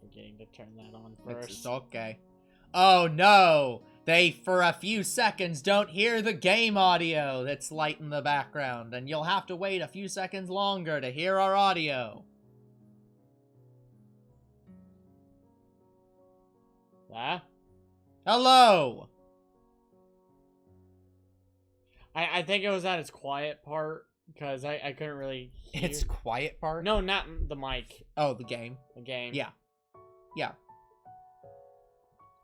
forgetting to turn that on first. It's okay. Oh no! They, for a few seconds, don't hear the game audio that's light in the background, and you'll have to wait a few seconds longer to hear our audio. Ah? Hello! I think it was at its quiet part, because I couldn't really hear. It's quiet part? No, not the mic. Oh, the game. The game. Yeah. Yeah.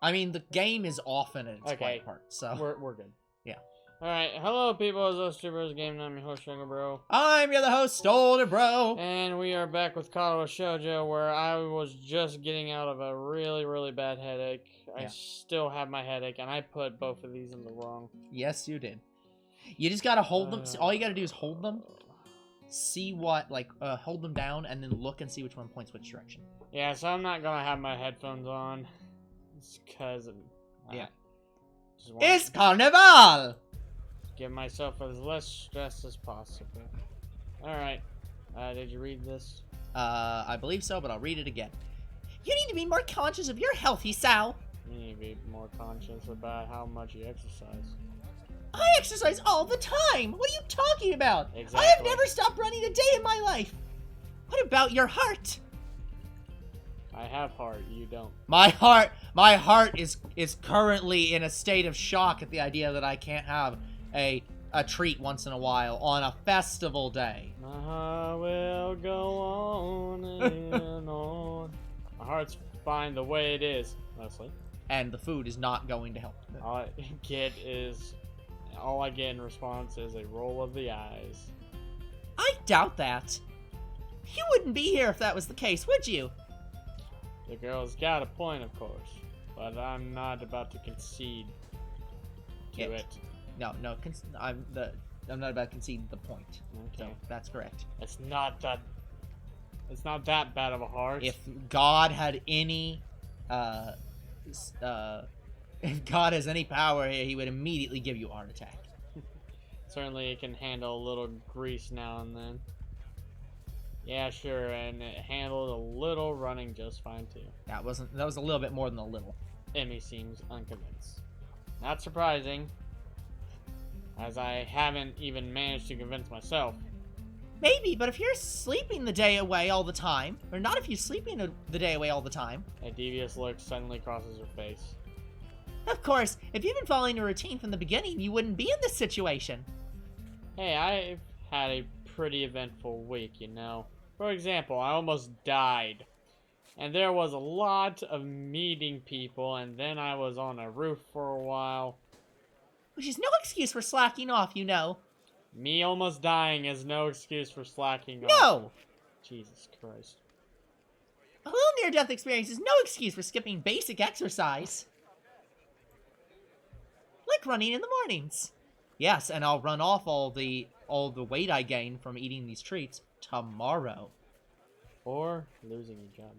I mean, the game is often at its quiet part, so... We're good. Yeah. Alright, hello people, it's us Troopers Game, I'm your host, Younger Bro. I'm your host, Older Bro. And we are back with Katawa Shoujo, where I was just getting out of a really, really bad headache. Yeah. I still have my headache, and I put both of these in the wrong. Yes, you did. You just gotta hold them. All you gotta do is hold them, see what, like, hold them down, and then look and see which one points which direction. Yeah, so I'm not gonna have my headphones on. It's because yeah. It's Carnival! Give myself as less stress as possible. Alright. Did you read this? I believe so, but I'll read it again. You need to be more conscious of your healthy, Sal. You need to be more conscious about how much you exercise. I exercise all the time! What are you talking about? Exactly. I have never stopped running a day in my life! What about your heart? I have heart, you don't. My heart is currently in a state of shock at the idea that I can't have a treat once in a while on a festival day. My heart will go on and on. My heart's fine the way it is, mostly. And the food is not going to help. All I get in response is a roll of the eyes. I doubt that. You wouldn't be here if that was the case, would you? The girl's got a point, of course, but I'm not about to concede to it. No, I'm not about to concede the point. Okay, so that's correct. It's not that bad of a heart. If God had any, if God has any power here, he would immediately give you a heart attack. Certainly, it can handle a little grease now and then. Yeah, sure, and it handled a little running just fine too. That was a little bit more than a little. Emmy seems unconvinced. Not surprising, as I haven't even managed to convince myself. Maybe, but if you're sleeping the day away all the time, or not if you're sleeping the day away all the time. A devious look suddenly crosses her face. Of course, if you've been following a routine from the beginning, you wouldn't be in this situation. Hey, I've had a pretty eventful week, you know. For example, I almost died. And there was a lot of meeting people, and then I was on a roof for a while. Which is no excuse for slacking off, you know. Me almost dying is no excuse for slacking off. No! Jesus Christ. A little near-death experience is no excuse for skipping basic exercise. Like running in the mornings. Yes, and I'll run off all the weight I gain from eating these treats tomorrow. Or losing your job.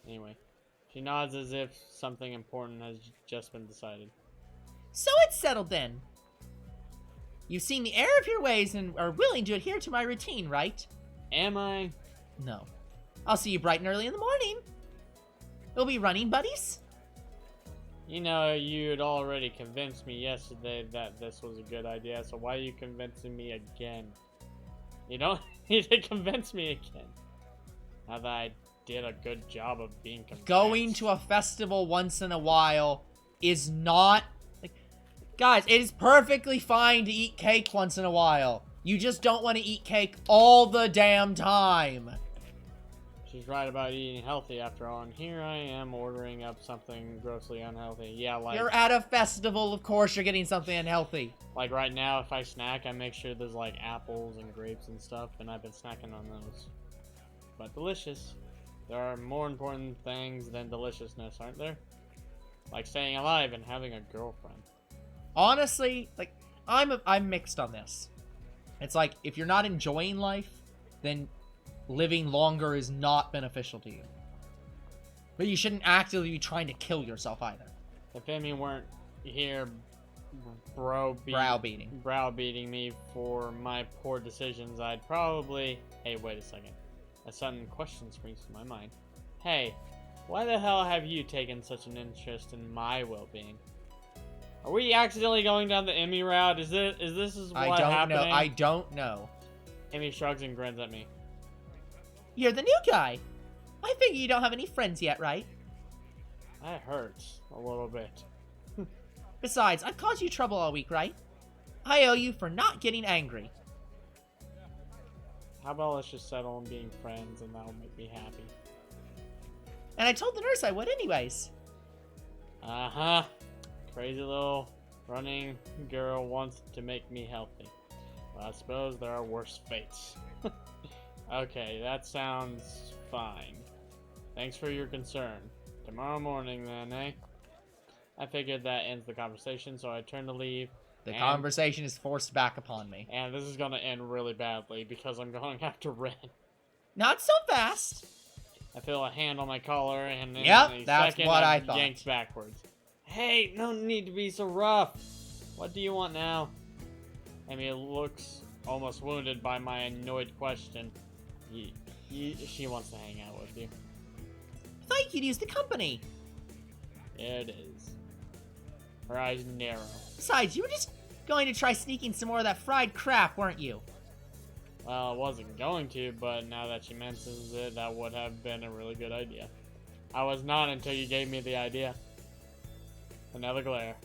Anyway, she nods as if something important has just been decided. So it's settled then. You've seen the error of your ways and are willing to adhere to my routine, right? Am I? No. I'll see you bright and early in the morning. We'll be running buddies. You know, you'd already convinced me yesterday that this was a good idea, so why are you convincing me again? You don't need to convince me again. Now that I did a good job of being convinced. Going to a festival once in a while is not... like, guys, it is perfectly fine to eat cake once in a while. You just don't want to eat cake all the damn time. She's right about eating healthy after all, and here I am ordering up something grossly unhealthy. Yeah, like... You're at a festival, of course you're getting something unhealthy. Like right now, if I snack, I make sure there's like apples and grapes and stuff, and I've been snacking on those. But delicious. There are more important things than deliciousness, aren't there? Like staying alive and having a girlfriend. Honestly, like, I'm mixed on this. It's like, if you're not enjoying life, then living longer is not beneficial to you. But you shouldn't actively be trying to kill yourself either. If Emmy weren't here browbeating me for my poor decisions, I'd probably... Hey, wait a second. A sudden question springs to my mind. Hey, Why the hell have you taken such an interest in my well-being? Are we accidentally going down the Emmy route? Is this what happening? I don't know. Emmy shrugs and grins at me. You're the new guy. I figure you don't have any friends yet, right? That hurts a little bit. Besides, I've caused you trouble all week, right? I owe you for not getting angry. How about let's just settle on being friends and that'll make me happy. And I told the nurse I would anyways. Uh-huh. Crazy little running girl wants to make me healthy. Well, I suppose there are worse fates. Okay, that sounds fine. Thanks for your concern. Tomorrow morning then, eh? I figured that ends the conversation, so I turn to leave. The conversation is forced back upon me. And this is gonna end really badly because I'm going after Ren. Not so fast. I feel a hand on my collar and then Yep, in a that's second what I I'm thought. yanked backwards. Hey, no need to be so rough. What do you want now? Amy looks almost wounded by my annoyed question. She wants to hang out with you. I thought you could use the company. It is. Her eyes narrow. Besides, you were just going to try sneaking some more of that fried crap, weren't you? Well, I wasn't going to, but now that she mentions it, that would have been a really good idea. I was not until you gave me the idea. Another glare.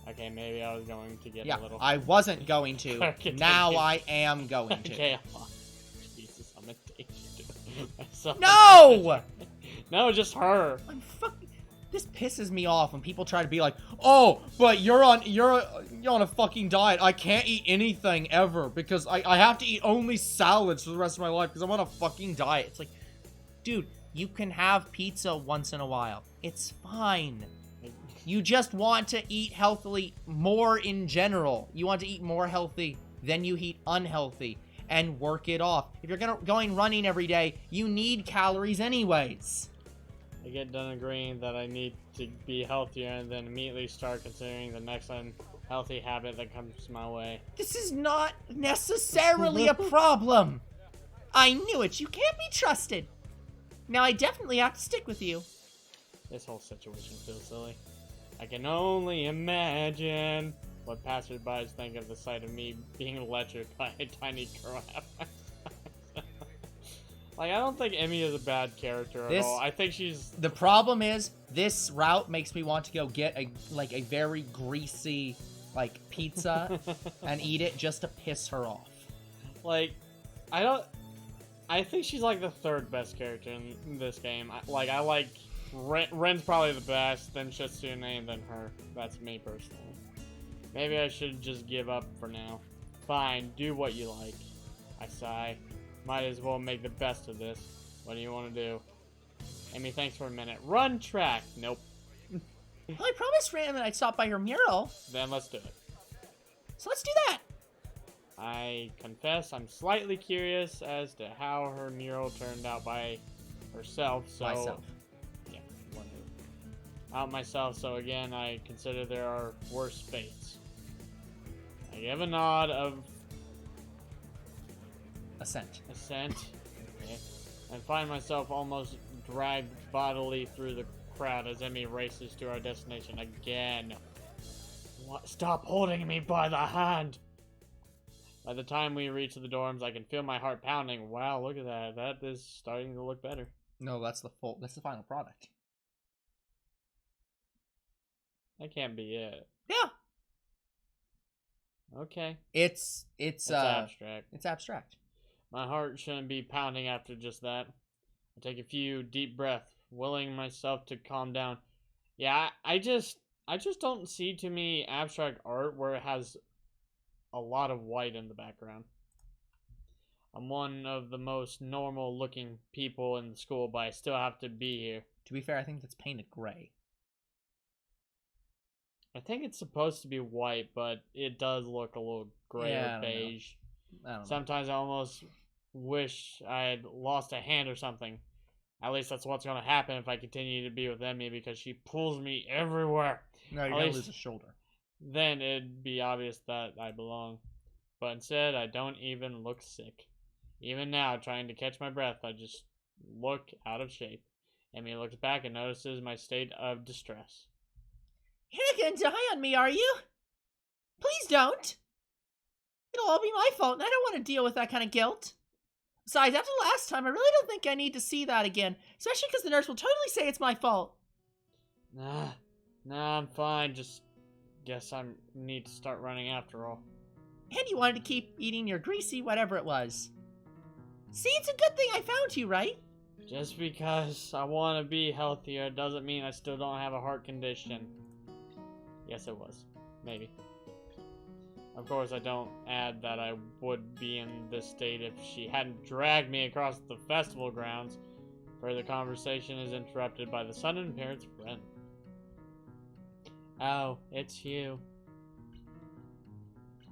Okay, maybe I was going to get a little... I wasn't going to. Now I am going to. Okay, Jesus, I'm a danger to myself. No! No, just her. I'm fucking... This pisses me off when people try to be like, oh, but you're on a fucking diet. I can't eat anything ever because I have to eat only salads for the rest of my life because I'm on a fucking diet. It's like, dude, you can have pizza once in a while. It's fine. You just want to eat healthily more in general. You want to eat more healthy than you eat unhealthy and work it off. If you're going running every day, you need calories anyways. I get done agreeing that I need to be healthier and then immediately start considering the next unhealthy habit that comes my way. This is not necessarily a problem. I knew it. You can't be trusted. Now I definitely have to stick with you. This whole situation feels silly. I can only imagine what passersby think of the sight of me being lectured by a tiny crab. Like, I don't think Emmy is a bad character at all. I think she's... The problem is, this route makes me want to go get a very greasy, pizza and eat it just to piss her off. Like, I think she's, the third best character in this game. I like... Ren's probably the best, then Shitsune, and then her. That's me, personally. Maybe I should just give up for now. Fine, do what you like. I sigh. Might as well make the best of this. What do you want to do? Amy, thanks for a minute. Run track! Nope. Well, I promised Ram that I'd stop by her mural. Then let's do it. So let's do that. I confess I'm slightly curious as to how her mural turned out by herself, so... Myself. Yeah, whatever. Out myself, so again, I consider there are worse fates. I give a nod of... Assent. Okay. And find myself almost dragged bodily through the crowd as Emmy races to our destination again. What? Stop holding me by the hand! By the time we reach the dorms, I can feel my heart pounding. Wow, look at that. That is starting to look better. No, that's the final product. That can't be it. Yeah. Okay. It's abstract. It's abstract. My heart shouldn't be pounding after just that. I take a few deep breaths, willing myself to calm down. Yeah, I just don't see too many abstract art where it has a lot of white in the background. I'm one of the most normal looking people in the school, but I still have to be here. To be fair, I think that's painted gray. I think it's supposed to be white, but it does look a little gray or beige. Sometimes I almost wish I had lost a hand or something. At least that's what's going to happen if I continue to be with Emmy, because she pulls me everywhere. No, you're going to lose a shoulder. Then it'd be obvious that I belong. But instead, I don't even look sick. Even now, trying to catch my breath, I just look out of shape. Amy looks back and notices my state of distress. You're not gonna die on me, are you? Please don't. It'll all be my fault, and I don't want to deal with that kind of guilt. Besides, after last time, I really don't think I need to see that again, especially because the nurse will totally say it's my fault. Nah, I'm fine. Just guess I need to start running after all. And you wanted to keep eating your greasy whatever it was. See, it's a good thing I found you, right? Just because I want to be healthier doesn't mean I still don't have a heart condition. Yes, it was. Maybe. Of course, I don't add that I would be in this state if she hadn't dragged me across the festival grounds. Further conversation is interrupted by the sudden appearance of Ren. Oh, it's you.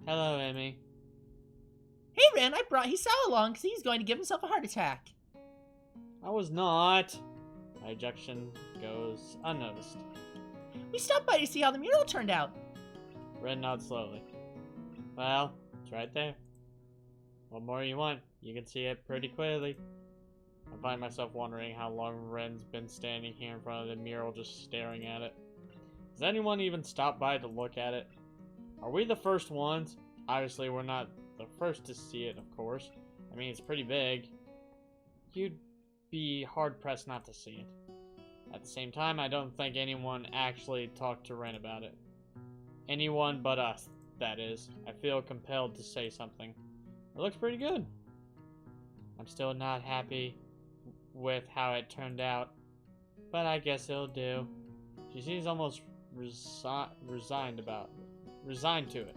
Hello, Emmy. Hey, Ren, I brought Hisao along because he's going to give himself a heart attack. I was not. My ejection goes unnoticed. We stopped by to see how the mural turned out. Ren nods slowly. Well, it's right there. What more you want? You can see it pretty clearly. I find myself wondering how long Ren's been standing here in front of the mural just staring at it. Has anyone even stopped by to look at it? Are we the first ones? Obviously, we're not the first to see it, of course. I mean, it's pretty big. You'd be hard-pressed not to see it. At the same time, I don't think anyone actually talked to Ren about it. Anyone but us, that is. I feel compelled to say something. It looks pretty good. I'm still not happy with how it turned out, but I guess it'll do. She seems almost resigned to it.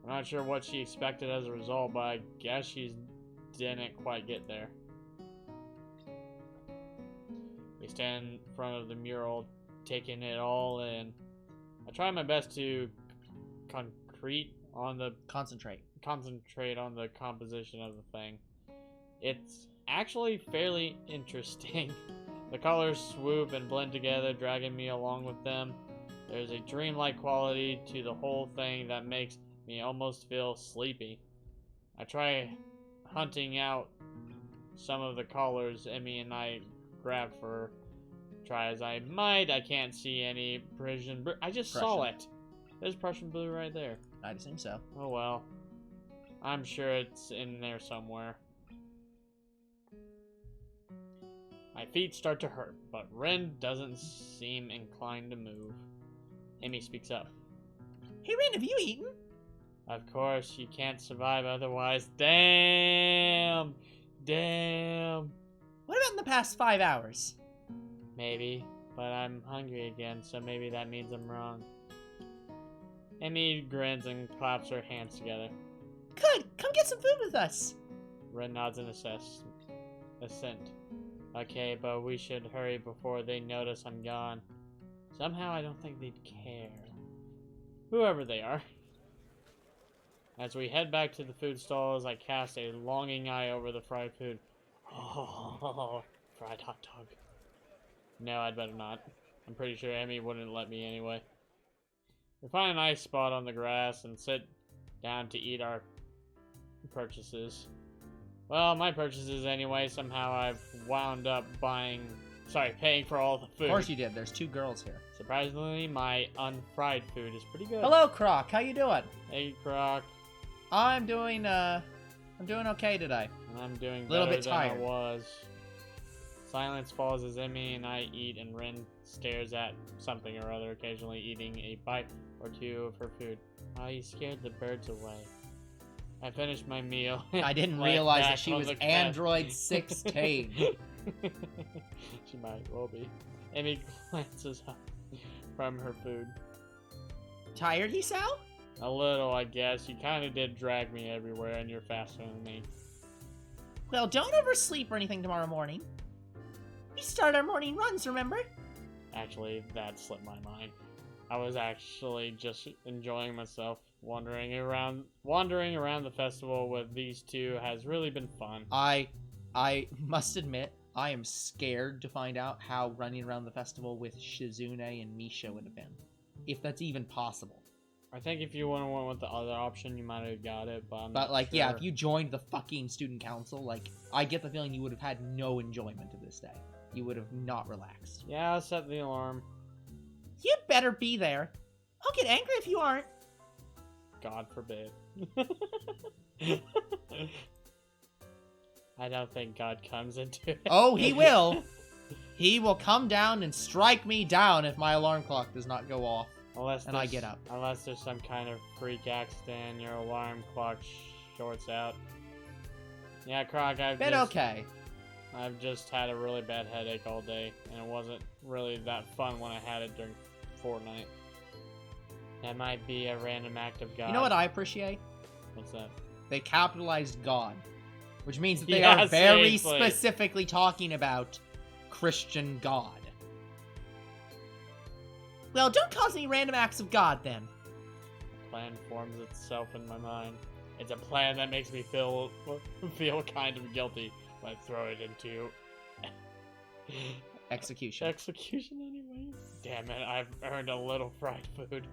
I'm not sure what she expected as a result, but I guess she didn't quite get there. We stand in front of the mural, taking it all in. I try my best to concentrate on the composition of the thing. It's actually fairly interesting. The colors swoop and blend together, dragging me along with them. There's a dreamlike quality to the whole thing that makes me almost feel sleepy. I try hunting out some of the colors Emmy and I grabbed for her. Try as I might, I can't see any Prussian. I just saw it. There's Prussian blue right there. I'd assume so. Oh well. I'm sure it's in there somewhere. My feet start to hurt, but Ren doesn't seem inclined to move. Emmy speaks up. Hey, Ren, have you eaten? Of course, you can't survive otherwise. Damn! What about in the past 5 hours? Maybe, but I'm hungry again, so maybe that means I'm wrong. Emmy grins and claps her hands together. Good! Come get some food with us! Ren nods in assent. Okay, but we should hurry before they notice I'm gone. Somehow I don't think they'd care. Whoever they are. As we head back to the food stalls, I cast a longing eye over the fried food. Oh, fried hot dog. No, I'd better not. I'm pretty sure Emmy wouldn't let me anyway. We find a nice spot on the grass and sit down to eat our purchases. Well, my purchases anyway. Somehow I've wound up paying for all the food. Of course you did. There's 2 girls here. Surprisingly, my unfried food is pretty good. Hello, Croc. How you doing? Hey, Croc. I'm doing okay today. And I'm doing a little better bit than tired. I was. Silence falls as Emmy and I eat, and Ren stares at something or other, occasionally eating a bite or 2 of her food. Oh, you scared the birds away. I finished my meal. I didn't Like realize back that she on was the Android 16. She might well be. Emmy glances up from her food. Tired, Hisao? A little, I guess. You kind of did drag me everywhere, and you're faster than me. Well, don't oversleep or anything tomorrow morning. We start our morning runs, remember? Actually, that slipped my mind. I was actually just enjoying myself. Wandering around the festival with these 2 has really been fun. I must admit, I am scared to find out how running around the festival with Shizune and Misha would have been. If that's even possible. I think if you would have went with the other option, you might have got it, but I'm But, not like, sure. yeah, if you joined the fucking student council, like, I get the feeling you would have had no enjoyment of this day. you would have not relaxed. Yeah, I'll set the alarm. You better be there. I'll get angry if you aren't. God forbid. I don't think God comes into it. Oh, he will. He will come down and strike me down if my alarm clock does not go off. And I get up. Unless there's some kind of freak accident, your alarm clock shorts out. Yeah, Croc, I've just had a really bad headache all day, and it wasn't really that fun when I had it during Fortnite. That might be a random act of God. You know what I appreciate? What's that? They capitalized God, which means that they Yeah, are very seriously. specifically talking about Christian God. Well, don't cause any random acts of God, then. A plan forms itself in my mind. It's a plan that makes me feel kind of guilty when I throw it into Execution. execution anyway. Damn it, I've earned a little fried food.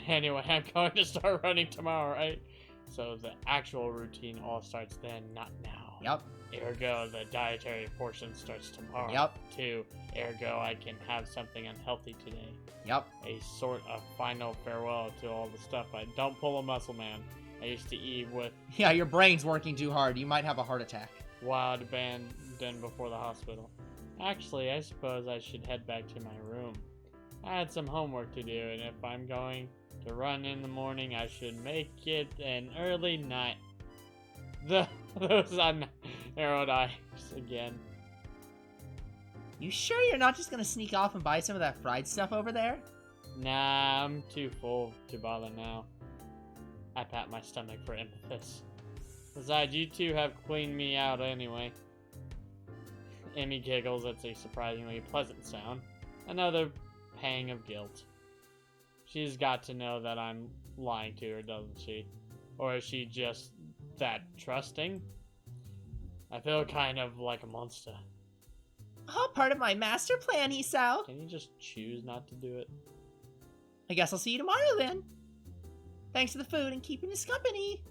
Anyway, I'm going to start running tomorrow, right? So the actual routine all starts then, not now. Yep. Ergo, the dietary portion starts tomorrow. Yep. Too. Ergo, I can have something unhealthy today. Yep. A sort of final farewell to all the stuff I don't pull a muscle, man. I used to eat with Yeah, your brain's working too hard. You might have a heart attack. wild abandon before the hospital. Actually, I suppose I should head back to my room. I had some homework to do, and if I'm going to run in the morning, I should make it an early night. Those narrowed eyes again. You sure you're not just gonna sneak off and buy some of that fried stuff over there? Nah, I'm too full to bother now. I pat my stomach for emphasis. Besides, you two have cleaned me out anyway. Emmy giggles at a surprisingly pleasant sound. Another pang of guilt. She's got to know that I'm lying to her, doesn't she? Or is she just that trusting? I feel kind of like a monster. All part of my master plan, Esau. Can you just choose not to do it? I guess I'll see you tomorrow then. Thanks for the food and keeping us company.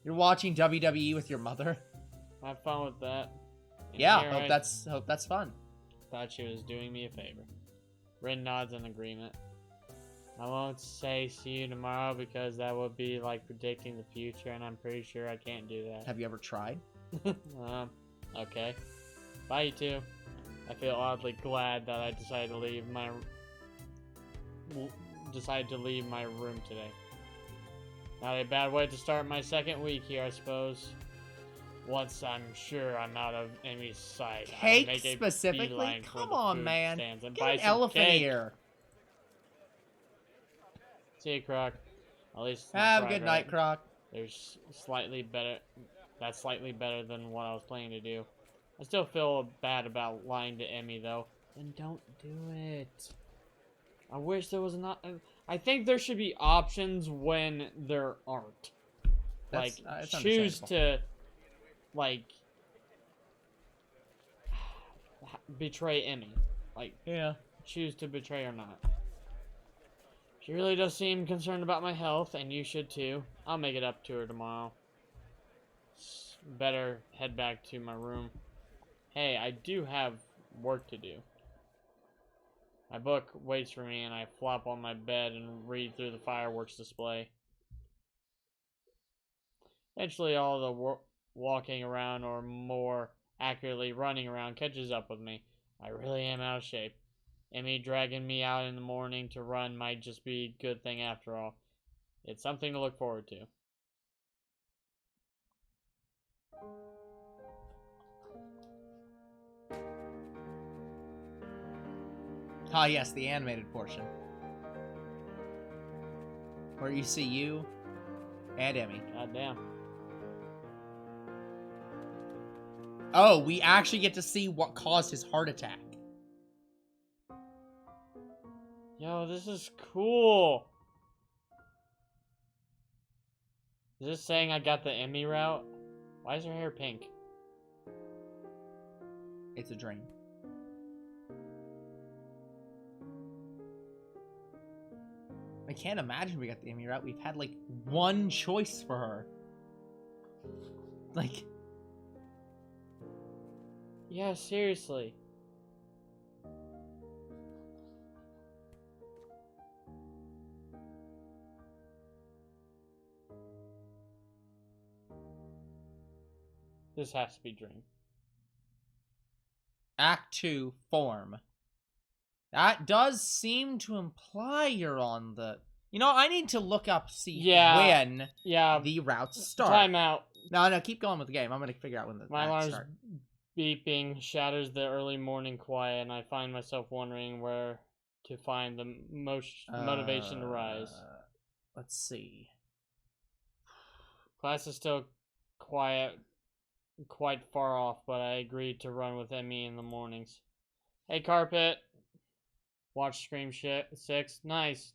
You're watching WWE with your mother? Have fun with that. And Yeah, here hope I that's fun. thought she was doing me a favor. Rin nods in agreement. I won't say see you tomorrow because that would be like predicting the future, and I'm pretty sure I can't do that. Have you ever tried? Okay. Bye, you two. I feel oddly glad that I decided to leave my room today. Not a bad way to start my second week here, I suppose. Once I'm sure I'm out of Emmy's sight, Cake I make a specifically? beeline for Come the on, food man. stands and Get buy an some elephant cake. ear. See you, Croc. At least it's not Have a fried, good night, right? Croc. There's slightly better. That's slightly better than what I was planning to do. I still feel bad about lying to Emmy, though. Then don't do it. I wish there was not. I think there should be options when there aren't. That's, Like, it's choose understandable. to, like, betray Emmy. Like, Yeah. choose to betray or not. She really does seem concerned about my health, and you should too. I'll make it up to her tomorrow. Better head back to my room. Hey, I do have work to do. My book waits for me, and I flop on my bed and read through the fireworks display. Eventually, all the walking around, or more accurately, running around, catches up with me. I really am out of shape. Emmy dragging me out in the morning to run might just be a good thing after all. It's something to look forward to. Ah, yes, the animated portion. Where you see you and Emmy. God damn. Oh, we actually get to see what caused his heart attack. Yo, this is cool. Is this saying I got the Emmy route? Why is her hair pink? It's a dream. I can't imagine we got the Emmy route. We've had like one choice for her. Like, Yeah, seriously. This has to be Dream. Act 2 form. That does seem to imply you're on the... You know, I need to look up, see when the routes start. Time out. No, keep going with the game. I'm going to figure out when the My routes alarm's start. beeping shatters the early morning quiet, and I find myself wondering where to find the motivation to rise. Let's see. Class is still quite far off, but I agreed to run with Emmy in the mornings. Hey, Carpet. Watch Scream 6. Nice.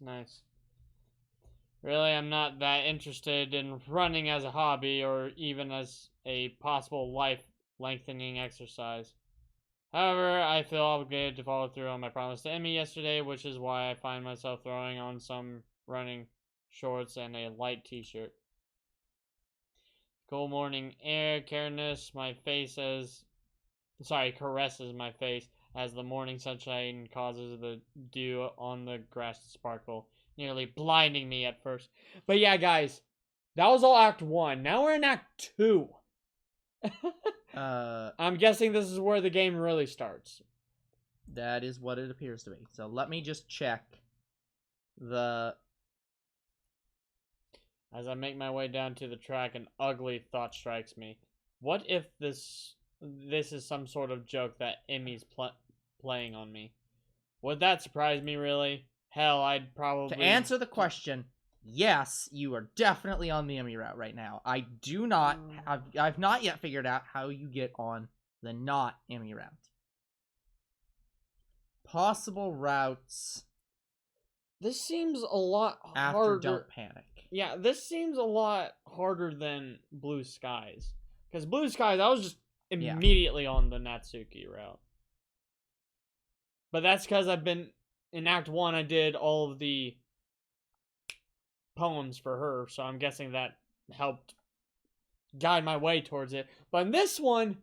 Really, I'm not that interested in running as a hobby or even as a possible life-lengthening exercise. However, I feel obligated to follow through on my promise to Emmy yesterday, which is why I find myself throwing on some running shorts and a light t-shirt. Cool morning air caresses my face as the morning sunshine causes the dew on the grass to sparkle, nearly blinding me at first. But yeah, guys, that was all Act 1. Now we're in Act 2. I'm guessing this is where the game really starts. That is what it appears to be. So let me just check the... As I make my way down to the track, an ugly thought strikes me. What if this is some sort of joke that Emmy's playing on me? Would that surprise me, really? Hell, I'd probably... To answer the question, yes, you are definitely on the Emmy route right now. I do not... I've not yet figured out how you get on the not Emmy route. Possible routes... This seems a lot after harder. Don't Panic. Yeah, this seems a lot harder than Blue Skies. Because Blue Skies, I was just immediately on the Natsuki route. But that's because I've been... In Act 1, I did all of the poems for her, so I'm guessing that helped guide my way towards it. But in this one,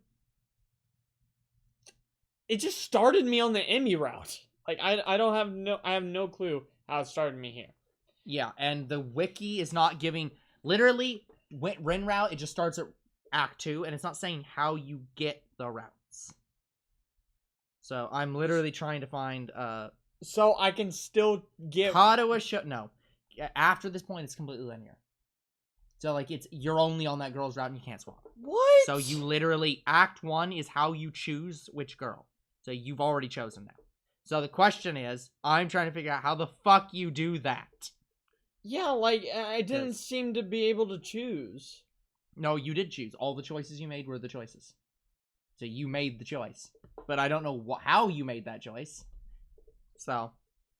it just started me on the Emmy route. Like, I have no clue how it started me here. Yeah, and the wiki is not giving... Literally, Ren route, it just starts at Act 2, and it's not saying how you get the routes. So, I'm literally trying to find... So, I can still get... Katawa Shoujo... No. After this point, it's completely linear. So, like, you're only on that girl's route, and you can't swap. What? So, you literally... Act 1 is how you choose which girl. So, you've already chosen now. So, the question is, I'm trying to figure out how the fuck you do that. Yeah, like, I didn't seem to be able to choose. No, you did choose. All the choices you made were the choices. So you made the choice. But I don't know how you made that choice. So.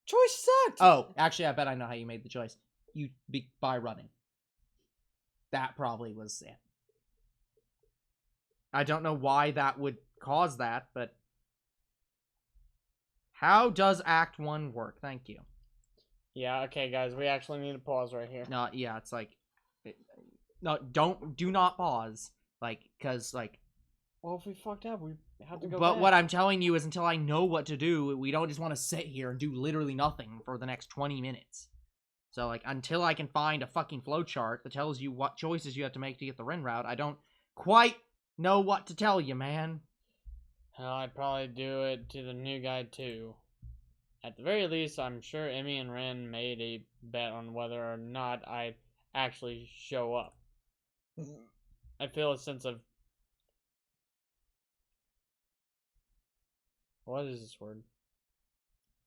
Choice sucked! Oh, actually, I bet I know how you made the choice. By running. That probably was it. I don't know why that would cause that, but... How does Act 1 work? Thank you. Yeah, okay, guys, we actually need to pause right here. No, yeah, it's like... No, do not pause. Like, because, like... Well, if we fucked up, we have to go But back. what I'm telling you is until I know what to do, we don't just want to sit here and do literally nothing for the next 20 minutes. So, like, until I can find a fucking flowchart that tells you what choices you have to make to get the Ren route, I don't quite know what to tell you, man. Hell, I'd probably do it to the new guy, too. At the very least, I'm sure Emmy and Ren made a bet on whether or not I'd actually show up. I feel a sense of... What is this word?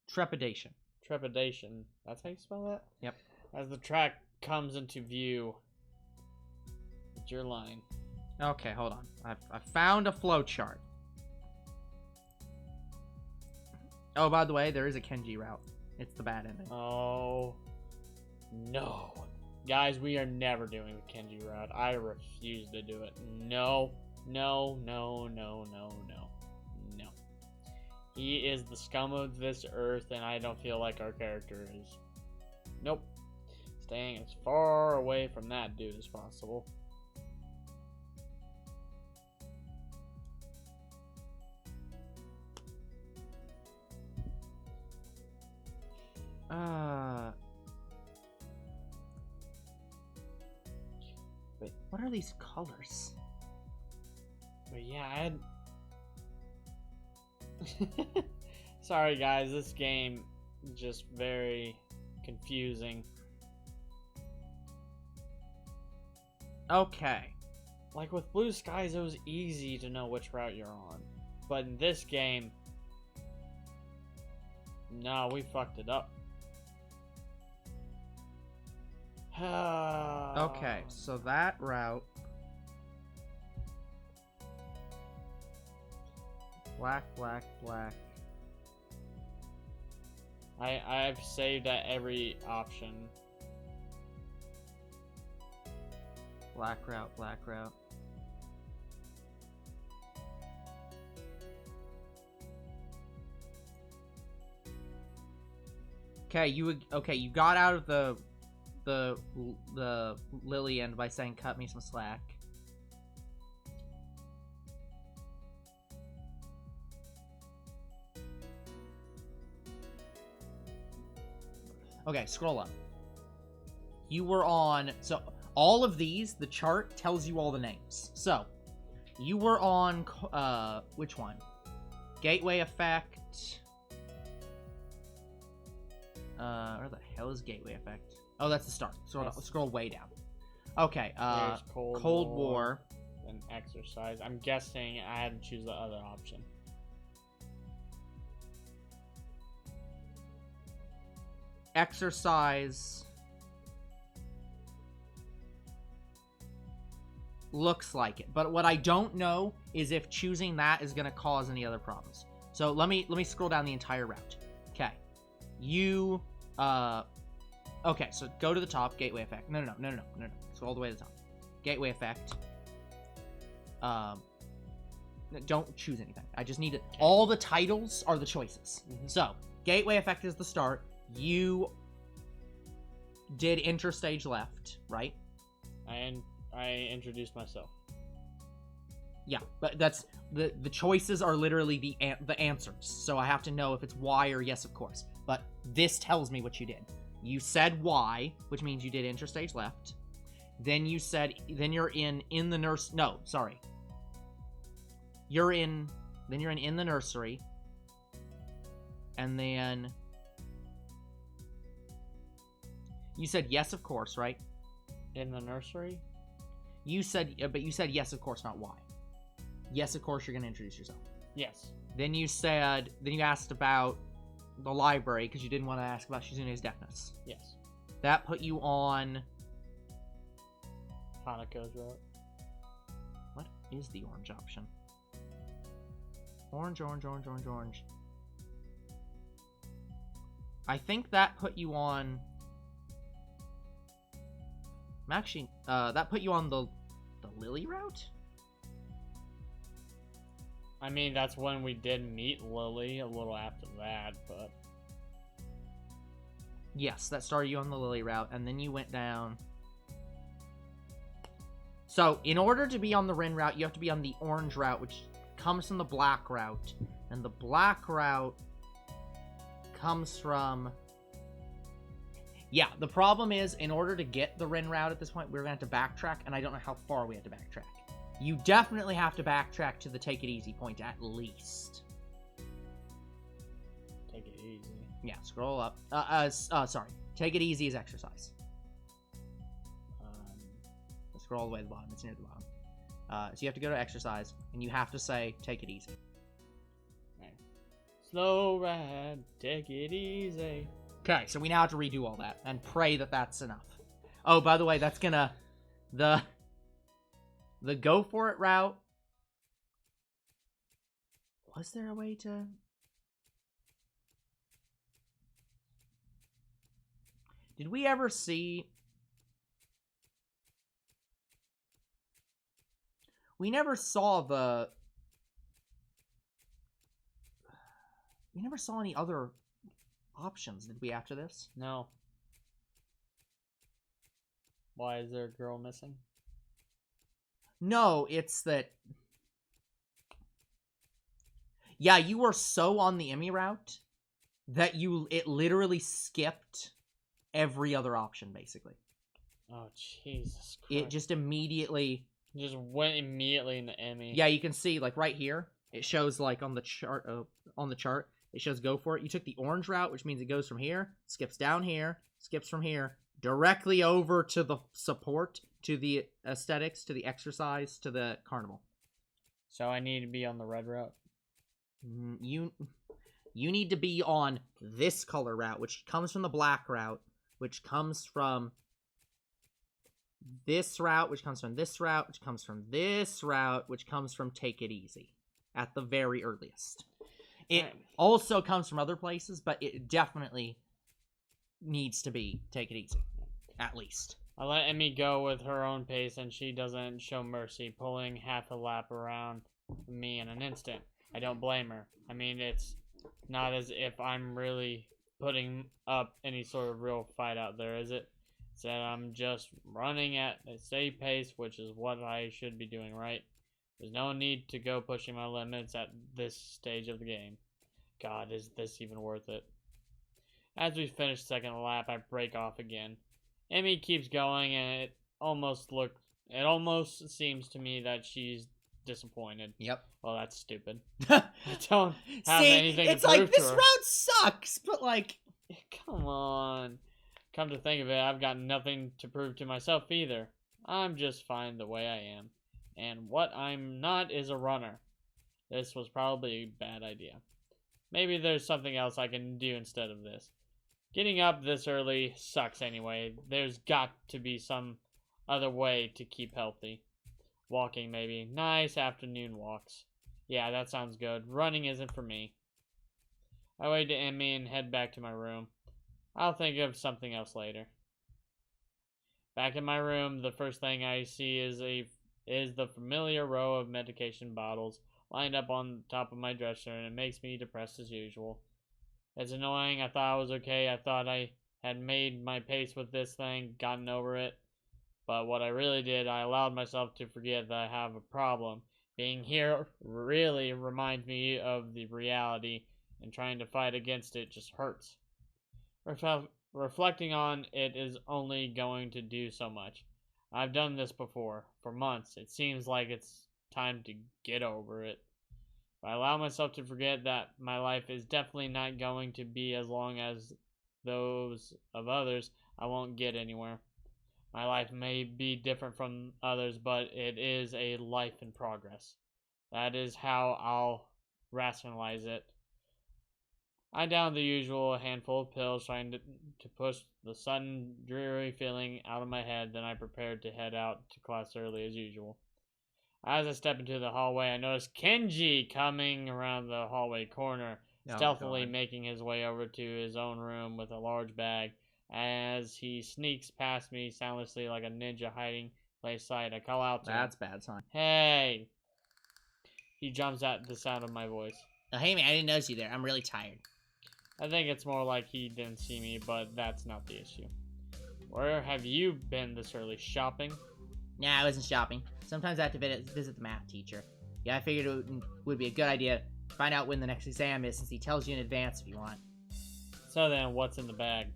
Trepidation. Trepidation. That's how you spell that? Yep. As the track comes into view. It's your line. Okay, hold on. I found a flowchart. Oh, by the way, there is a Kenji route. It's the bad ending. Oh. No. Guys, we are never doing the Kenji route. I refuse to do it. No. No, no, no, no, no. No. He is the scum of this earth, and I don't feel like our character is. Nope. Staying as far away from that dude as possible. Wait, what are these colors? But yeah, I had... Sorry guys, this game just very confusing. Okay. Like with Blue Skies, it was easy to know which route you're on. But in this game, no, we fucked it up. Okay, so that route. Black, black, black. I've saved at every option. Black route, black route. Okay, you got out of the Lily end by saying cut me some slack. Okay, scroll up. You were on... So, all of these, the chart tells you all the names. So, you were on... which one? Gateway Effect... where the hell is Gateway Effect? Oh, that's the start. Scroll way down. Okay, There's Cold War. And Exercise. I'm guessing I had to choose the other option. Exercise looks like it, but what I don't know is if choosing that is going to cause any other problems. So let me scroll down the entire route. Okay, you okay, so go to the top. Gateway Effect. No. Scroll all the way to the top. Gateway Effect. Don't choose anything. I just need it. All the titles are the choices. So Gateway Effect is the start. You did interstage left, right? I introduced myself. Yeah, but that's the choices are literally the answers. So I have to know if it's Y or yes, of course. But this tells me what you did. You said Y, which means you did interstage left. Then you said you're in the nurse. No, sorry. You're in the nursery. And then you said yes, of course, right? In the nursery? You said yes, of course, not why. Yes, of course, you're going to introduce yourself. Yes. Then you asked about the library because you didn't want to ask about Shizune's deafness. Yes. That put you on Hanako's route. What is the orange option? Orange. I think that put you on... Actually, that put you on the Lily route? I mean, that's when we did meet Lily, a little after that, but... Yes, that started you on the Lily route, and then you went down... So, in order to be on the Rin route, you have to be on the orange route, which comes from the black route. And the black route comes from... Yeah, the problem is, in order to get the Rin route at this point, we're going to have to backtrack, and I don't know how far we have to backtrack. You definitely have to backtrack to the Take It Easy point, at least. Take it easy. Yeah, scroll up. Sorry. Take It Easy is exercise. Scroll all the way to the bottom. It's near the bottom. So you have to go to exercise, and you have to say, take it easy. Right. Slow ride, take it easy. Okay, so we now have to redo all that, and pray that that's enough. Oh, by the way, that's gonna... The go for it route... Was there a way to... Did we ever see... We never saw the... We never saw any other options, did we, after this? No. Why is there a girl missing? No, it's that... Yeah, you were so on the Emmy route that it literally skipped every other option, basically. Oh, Jesus Christ. It just immediately Just went immediately into Emmy. Yeah, you can see like right here. It shows like on the chart. It shows go for it. You took the orange route, which means it goes from here, skips down here, skips from here, directly over to the support, to the aesthetics, to the exercise, to the carnival. So I need to be on the red route. You need to be on this color route, which comes from the black route, which comes from this route, which comes from this route, which comes from this route, which comes from Take It Easy at the very earliest. It also comes from other places, but it definitely needs to be Take It Easy, at least. I let Emmy go with her own pace, and she doesn't show mercy, pulling half a lap around me in an instant. I don't blame her. I mean, it's not as if I'm really putting up any sort of real fight out there, is it? Said I'm just running at a safe pace, which is what I should be doing, right? There's no need to go pushing my limits at this stage of the game. God, is this even worth it? As we finish second lap, I break off again. Emmy keeps going, and it almost seems to me that she's disappointed. Yep. Well, that's stupid. I don't have anything to prove to her. It's like, this route sucks, but like... Come on. Come to think of it, I've got nothing to prove to myself either. I'm just fine the way I am. And what I'm not is a runner. This was probably a bad idea. Maybe there's something else I can do instead of this. Getting up this early sucks anyway. There's got to be some other way to keep healthy. Walking, maybe. Nice afternoon walks. Yeah, that sounds good. Running isn't for me. I wave to Emmy and head back to my room. I'll think of something else later. Back in my room, the first thing I see is the familiar row of medication bottles lined up on top of my dresser, and it makes me depressed as usual. It's annoying. I thought I was okay. I thought I had made my pace with this thing, gotten over it. But what I really did, I allowed myself to forget that I have a problem. Being here really reminds me of the reality, and trying to fight against it just hurts. Reflecting on it is only going to do so much. I've done this before, for months. It seems like it's time to get over it. If I allow myself to forget that my life is definitely not going to be as long as those of others, I won't get anywhere. My life may be different from others, but it is a life in progress. That is how I'll rationalize it. I downed the usual handful of pills, trying to push the sudden dreary feeling out of my head. Then I prepared to head out to class early as usual. As I step into the hallway, I notice Kenji coming around the hallway corner, stealthily making his way over to his own room with a large bag. As he sneaks past me soundlessly like a ninja hiding place sight, I call out to him. That's bad sign. Hey! He jumps at the sound of my voice. Oh, hey man, I didn't notice you there. I'm really tired. I think it's more like he didn't see me, but that's not the issue. Where have you been this early? Shopping? Nah, I wasn't shopping. Sometimes I have to visit the math teacher. Yeah, I figured it would be a good idea to find out when the next exam is, since he tells you in advance if you want. So then, what's in the bag?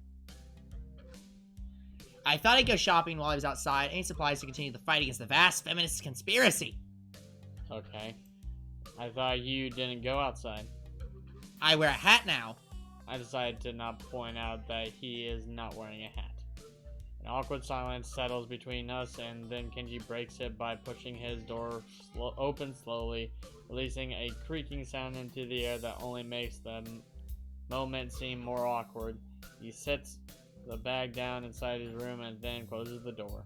I thought I'd go shopping while I was outside. Any supplies to continue the fight against the vast feminist conspiracy. Okay. I thought you didn't go outside. I wear a hat now. I decided to not point out that he is not wearing a hat. An awkward silence settles between us, and then Kenji breaks it by pushing his door open slowly, releasing a creaking sound into the air that only makes the moment seem more awkward. He sets the bag down inside his room and then closes the door.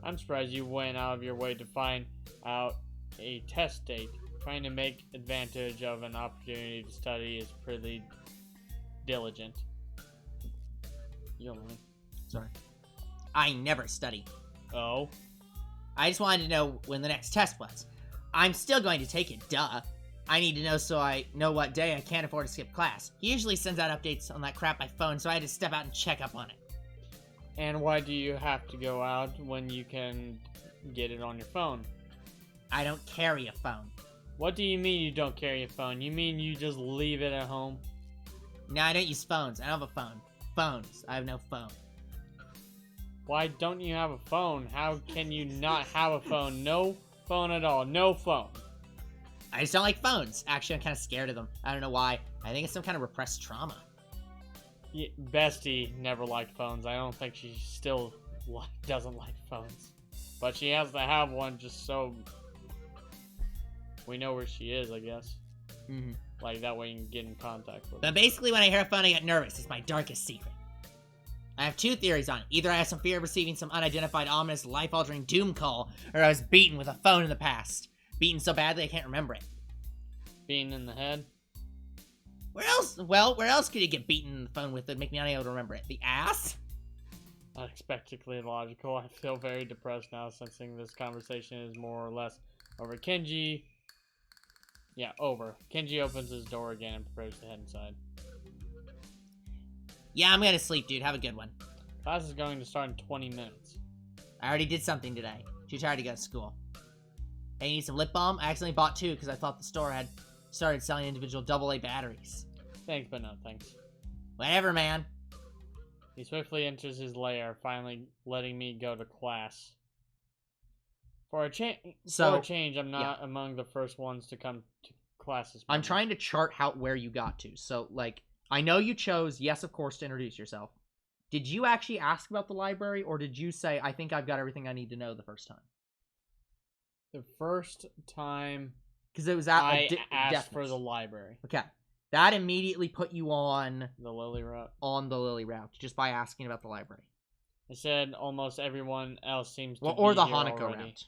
I'm surprised you went out of your way to find out a test date. Trying to make advantage of an opportunity to study is pretty diligent. You don't mind? Sorry. I never study. Oh? I just wanted to know when the next test was. I'm still going to take it, duh. I need to know so I know what day I can't afford to skip class. He usually sends out updates on that crap by phone, so I had to step out and check up on it. And why do you have to go out when you can get it on your phone? I don't carry a phone. What do you mean you don't carry a phone? You mean you just leave it at home? No, I don't use phones. I don't have a phone. Phones. I have no phone. Why don't you have a phone? How can you not have a phone? No phone at all. No phone. I just don't like phones. Actually, I'm kind of scared of them. I don't know why. I think it's some kind of repressed trauma. Yeah, Bestie never liked phones. I don't think she still doesn't like phones. But she has to have one just so we know where she is, I guess. Mm-hmm. Like, that way you can get in contact with her. But basically, when I hear a phone, I get nervous. It's my darkest secret. I have two theories on it. Either I have some fear of receiving some unidentified, ominous, life-altering doom call, or I was beaten with a phone in the past. Beaten so badly I can't remember it. Being in the head? Where else? Well, where else could you get beaten in the phone with that'd make me unable to remember it? The ass? Unexpectedly logical. I feel very depressed now, sensing this conversation is more or less over. Kenji... Yeah, over. Kenji opens his door again and prepares to head inside. Yeah, I'm gonna sleep, dude. Have a good one. Class is going to start in 20 minutes. I already did something today. Too tired to go to school. Hey, you need some lip balm? I accidentally bought 2 because I thought the store had started selling individual AA batteries. Thanks, but no thanks. Whatever, man. He swiftly enters his lair, finally letting me go to class. For a change, I'm not among the first ones to come to classes. I'm trying to chart where you got to. So, like, I know you chose, yes, of course, to introduce yourself. Did you actually ask about the library, or did you say, I think I've got everything I need to know the first time? The first time because it was at I asked for the library. Okay. That immediately put you on the Lily route. On the Lily route, just by asking about the library. I said almost everyone else seems to be or the here Hanako already. route.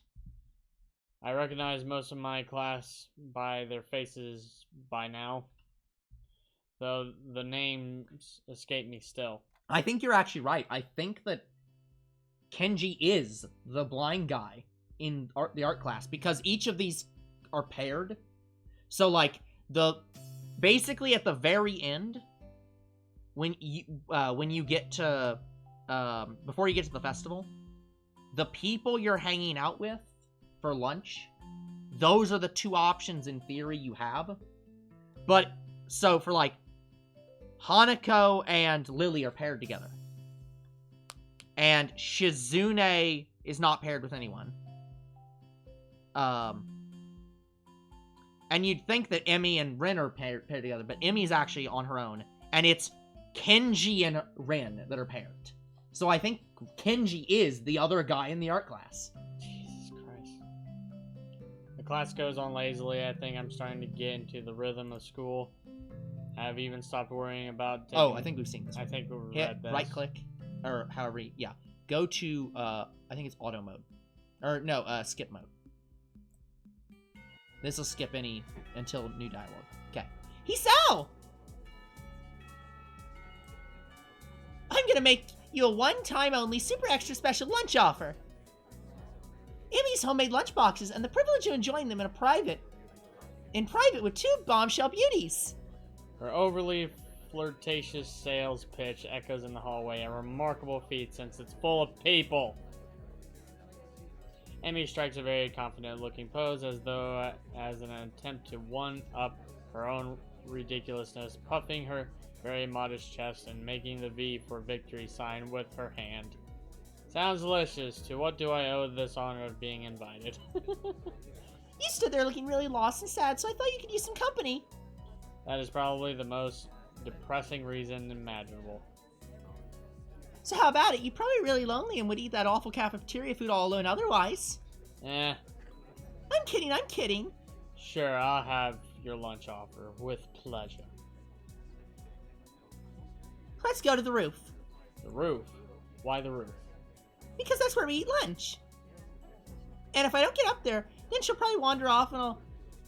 I recognize most of my class by their faces by now, though the names escape me still. I think you're actually right. I think that Kenji is the blind guy in the art class, because each of these are paired. So, like, basically at the very end, when you get to before you get to the festival, the people you're hanging out with for lunch, those are the 2 options in theory you have. But so for, like, Hanako and Lily are paired together, and Shizune is not paired with anyone. And you'd think that Emmy and Rin are paired together, but Emmy's actually on her own, and it's Kenji and Rin that are paired. So I think Kenji is the other guy in the art class. Jesus Christ. The class goes on lazily. I think I'm starting to get into the rhythm of school. I've even stopped worrying about I think we've seen this one. I think we've Hit read this. right click, or however, yeah. Go to, I think it's auto mode. Or, no, skip mode. This will skip until new dialogue. Okay. Hisao! I'm gonna make you a one-time only super extra special lunch offer. Emmy's homemade lunch boxes and the privilege of enjoying them in private with 2 bombshell beauties. Her overly flirtatious sales pitch echoes in the hallway, a remarkable feat since it's full of people. Emmy strikes a very confident-looking pose, as though as an attempt to one-up her own ridiculousness, puffing her very modest chest and making the V for victory sign with her hand. Sounds delicious. To what do I owe this honor of being invited? You stood there looking really lost and sad, so I thought you could use some company. That is probably the most depressing reason imaginable. So how about it? You're probably really lonely and would eat that awful cafeteria food all alone otherwise. Eh. I'm kidding. Sure, I'll have your lunch offer with pleasure. Let's go to the roof. The roof? Why the roof? Because that's where we eat lunch. And if I don't get up there, then she'll probably wander off and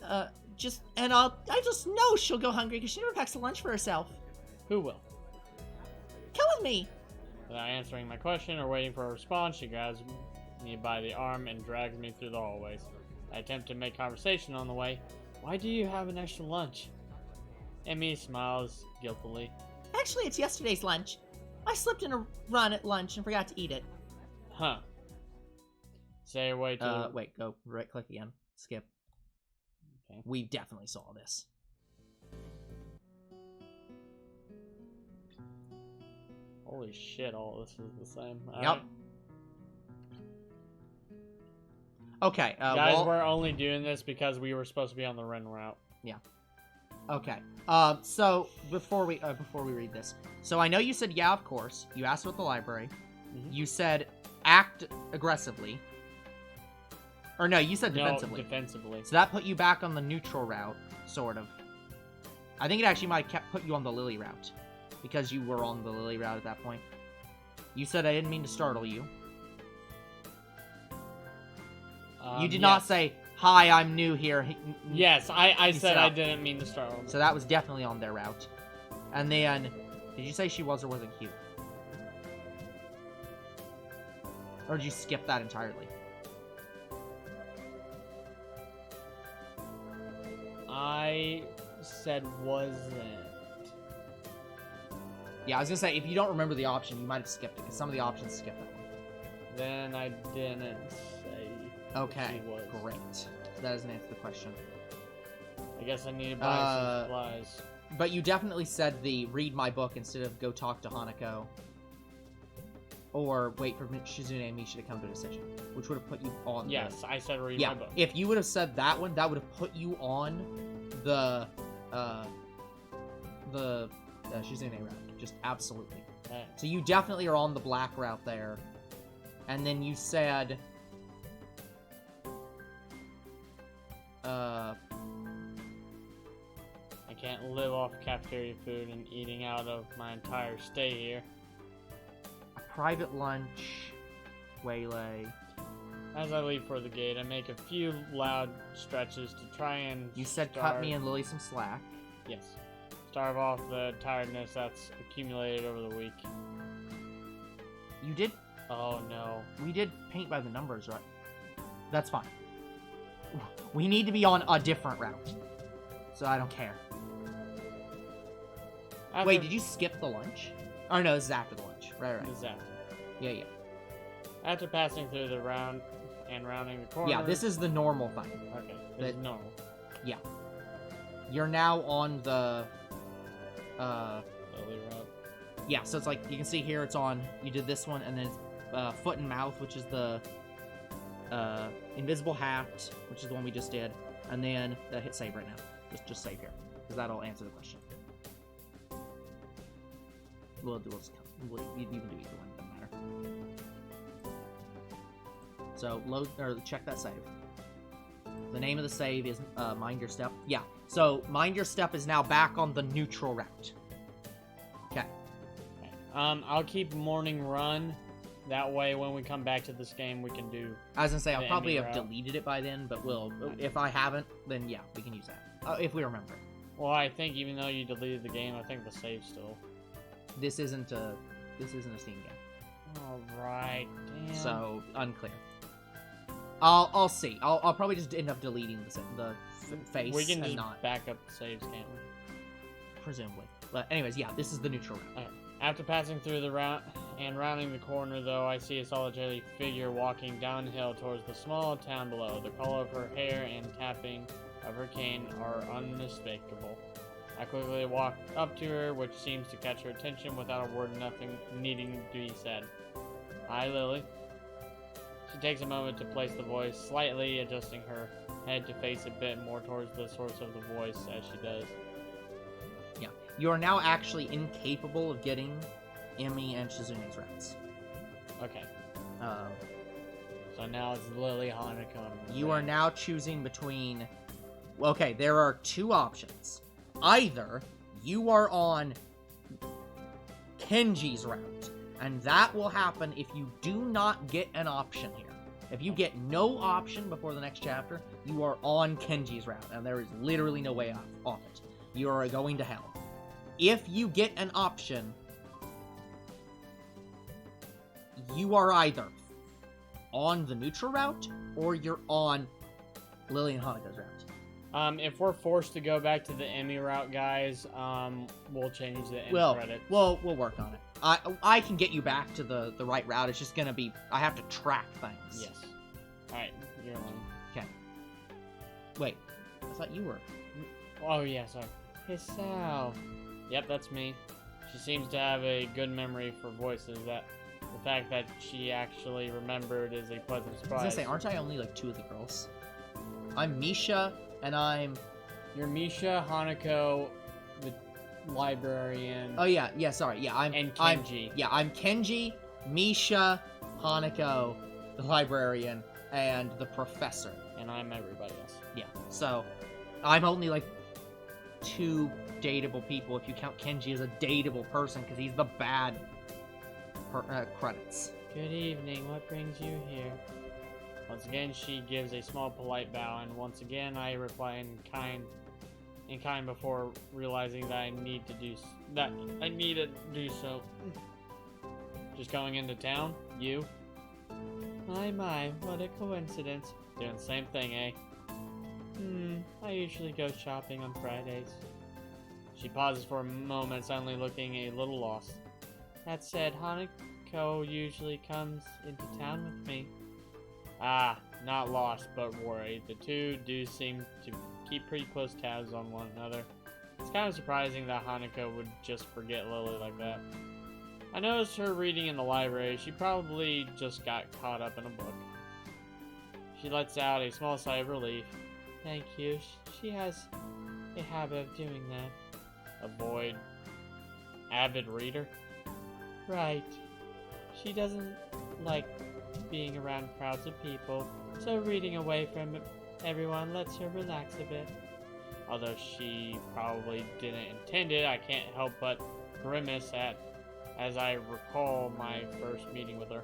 I just know she'll go hungry because she never packs a lunch for herself. Who will? Come with me. Without answering my question or waiting for a response, she grabs me by the arm and drags me through the hallways. I attempt to make conversation on the way. Why do you have an extra lunch? Emmy smiles guiltily. Actually, it's yesterday's lunch. I slipped in a run at lunch and forgot to eat it. Huh. Say your way to wait, go right click again. Skip. Okay. We definitely saw this. Holy shit, all this is the same. Yep. Okay, Guys, we're only doing this because we were supposed to be on the Ren route. Okay. So before we read this, so I know you said yeah, of course. You asked about the library. Mhm. You said act aggressively. Or no, you said defensively. No, defensively. So that put you back on the neutral route, sort of. I think it actually might have put you on the Lily route, because you were on the Lily route at that point. You said I didn't mean to startle you. You did not say, hi, I'm new here. Yes, I said I said- didn't mean to startle him. So that was definitely on their route. And then, did you say she was or wasn't cute? Or did you skip that entirely? I said wasn't. Yeah, I was gonna say, if you don't remember the option, you might have skipped it, because some of the options skip that one. Then I didn't say Okay, she was. great. That doesn't answer the question. I guess I need to buy some supplies. But you definitely said the read my book instead of go talk to Hanako. Or wait for Shizune and Misha to come to a decision, which would have put you on Yes, I said read yeah, my book. if you would have said that one, that would have put you on the Shizune route. Just absolutely. Okay. So you definitely are on the black route there. And then you said... I can't live off cafeteria food and eating out of my entire stay here. a private lunch, waylay. As I leave for the gate, I make a few loud stretches to try and You said cut me and Lily some slack. Yes. Starve off the tiredness that's accumulated over the week. You did... Oh no. We did paint by the numbers, right? That's fine. We need to be on a different route. So I don't care. Wait, did you skip the lunch? Oh no, this is after the lunch. Right. This is after. Yeah. After passing through the round and rounding the corner. Yeah, this is the normal thing. Okay, this is normal. Yeah. You're now on the... Lily route. Yeah, so it's like, you can see here it's on... You did this one, and then it's foot and mouth, which is the... invisible hat, which is the one we just did. And then hit save right now. Just save here, because that'll answer the question. You can do either one, doesn't matter. So check that save. The name of the save is Mind Your Step. Yeah, so Mind Your Step is now back on the neutral route. Okay. I'll keep morning run. That way, when we come back to this game, we can do. I was gonna say I'll the probably ending have route. deleted it by then, but if I haven't, then yeah, we can use that if we remember. Well, I think even though you deleted the game, I think the save's still. This isn't a Steam game. All right. Damn. So unclear. I'll see. I'll probably just end up deleting the face we can and just not back up the saves, can't we? presumably. But anyways, yeah, this is the neutral route. After passing through the route and rounding the corner, though, I see a solitary figure walking downhill towards the small town below. The color of her hair and tapping of her cane are unmistakable. I quickly walk up to her, which seems to catch her attention without a word, nothing needing to be said. Hi, Lily. She takes a moment to place the voice, slightly adjusting her head to face a bit more towards the source of the voice as she does. Yeah, you are now actually incapable of getting Emmy and Shizune's routes. Okay. So now it's Lily, Hanako, and You are now choosing between... Okay, there are two options. Either you are on Kenji's route, and that will happen if you do not get an option here. If you get no option before the next chapter, you are on Kenji's route, and there is literally no way off it. You are going to hell. If you get an option, you are either on the neutral route, or you're on Lily and Hanako's route. If we're forced to go back to the Emmy route, guys, we'll change the end credits. We'll work on it. I can get you back to the right route. It's just gonna be I have to track things. Yes. Alright, you're on. Okay. Wait, I thought you were. Oh, yeah, sorry. Hey, Sal. Yep, that's me. She seems to have a good memory for voices. That the fact that she actually remembered is a pleasant I was surprise. gonna say, aren't I only like two of the girls? I'm Misha, and I'm... You're Misha, Hanako, the librarian, Oh yeah, sorry, yeah, I'm Kenji. I'm Kenji, Misha, Hanako, the librarian, and the professor. And I'm everybody else. Yeah, so I'm only like two dateable people if you count Kenji as a dateable person because he's the bad credits. Good evening, what brings you here? Once again, she gives a small polite bow, and once again I reply in kind before realizing that I need to do so. Just going into town? You? My, what a coincidence. Doing the same thing, eh? I usually go shopping on Fridays. She pauses for a moment, suddenly looking a little lost. That said, Hanako usually comes into town with me. Ah, not lost, but worried. The two do seem to keep pretty close tabs on one another. It's kind of surprising that Hanako would just forget Lily like that. I noticed her reading in the library. She probably just got caught up in a book. She lets out a small sigh of relief. Thank you. She has a habit of doing that. Avoid avid reader? Right. She doesn't like being around crowds of people, so reading away from everyone lets her relax a bit. Although she probably didn't intend it, I can't help but grimace as I recall my first meeting with her.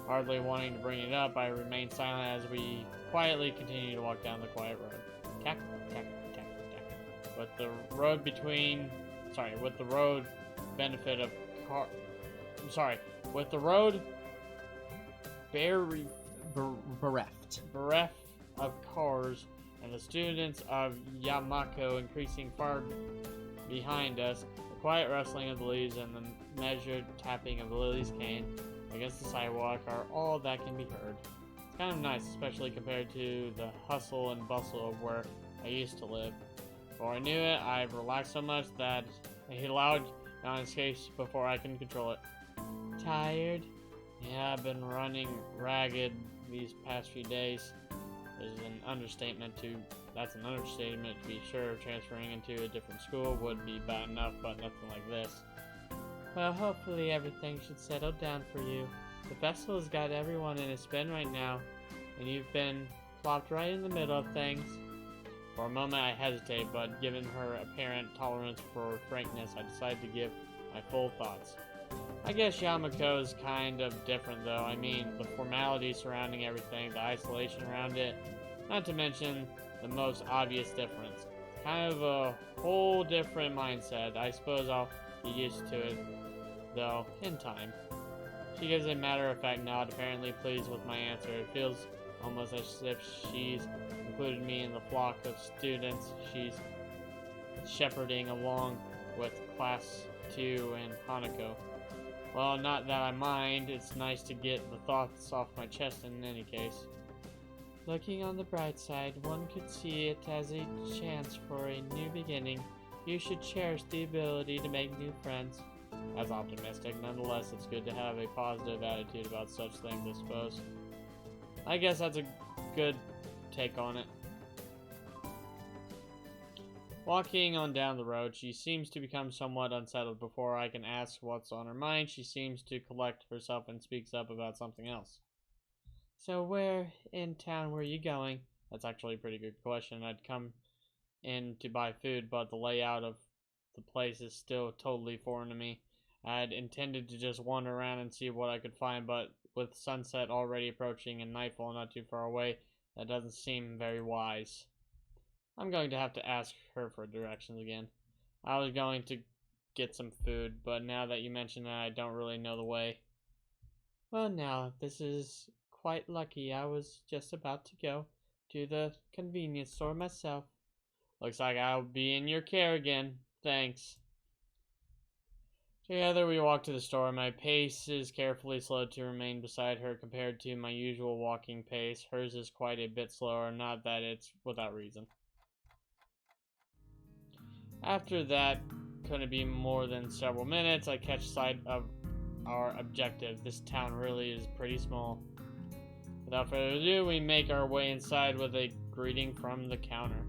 Hardly wanting to bring it up, I remain silent as we quietly continue to walk down the quiet road. Tack, tack, tack, tack. With the road benefit of car... with the road bereft of cars and the students of Yamako increasing far behind us, the quiet rustling of the leaves and the measured tapping of Lily's cane against the sidewalk are all that can be heard. It's kind of nice, especially compared to the hustle and bustle of where I used to live. Before I knew it, I've relaxed so much that a loud yawn escapes before I can control it. Tired? Yeah, I've been running ragged these past few days. That's an understatement to be sure. Transferring into a different school would be bad enough, but nothing like this. Well, hopefully everything should settle down for you. The festival's got everyone in a spin right now, and you've been plopped right in the middle of things. For a moment I hesitate, but given her apparent tolerance for frankness, I decide to give my full thoughts. I guess Yamako's kind of different though. I mean, the formality surrounding everything, the isolation around it, not to mention the most obvious difference. Kind of a whole different mindset. I suppose I'll get used to it, though, in time. She gives a matter-of-fact nod, apparently pleased with my answer. It feels almost as if she's included me in the flock of students she's shepherding along with Class 2 and Hanako. Well, not that I mind. It's nice to get the thoughts off my chest in any case. Looking on the bright side, one could see it as a chance for a new beginning. You should cherish the ability to make new friends. That's optimistic. Nonetheless, it's good to have a positive attitude about such things, I suppose. I guess that's a good take on it. Walking on down the road, she seems to become somewhat unsettled. Before I can ask what's on her mind, she seems to collect herself and speaks up about something else. So where in town were you going? That's actually a pretty good question. I'd come in to buy food, but the layout of the place is still totally foreign to me. I'd intended to just wander around and see what I could find, but with sunset already approaching and nightfall not too far away, that doesn't seem very wise. I'm going to have to ask her for directions again. I was going to get some food, but now that you mention that, I don't really know the way. Well, now, this is quite lucky. I was just about to go to the convenience store myself. Looks like I'll be in your care again. Thanks. Together we walk to the store. My pace is carefully slowed to remain beside her compared to my usual walking pace. Hers is quite a bit slower, not that it's without reason. After that, couldn't be more than several minutes, I catch sight of our objective. This town really is pretty small. Without further ado, we make our way inside with a greeting from the counter.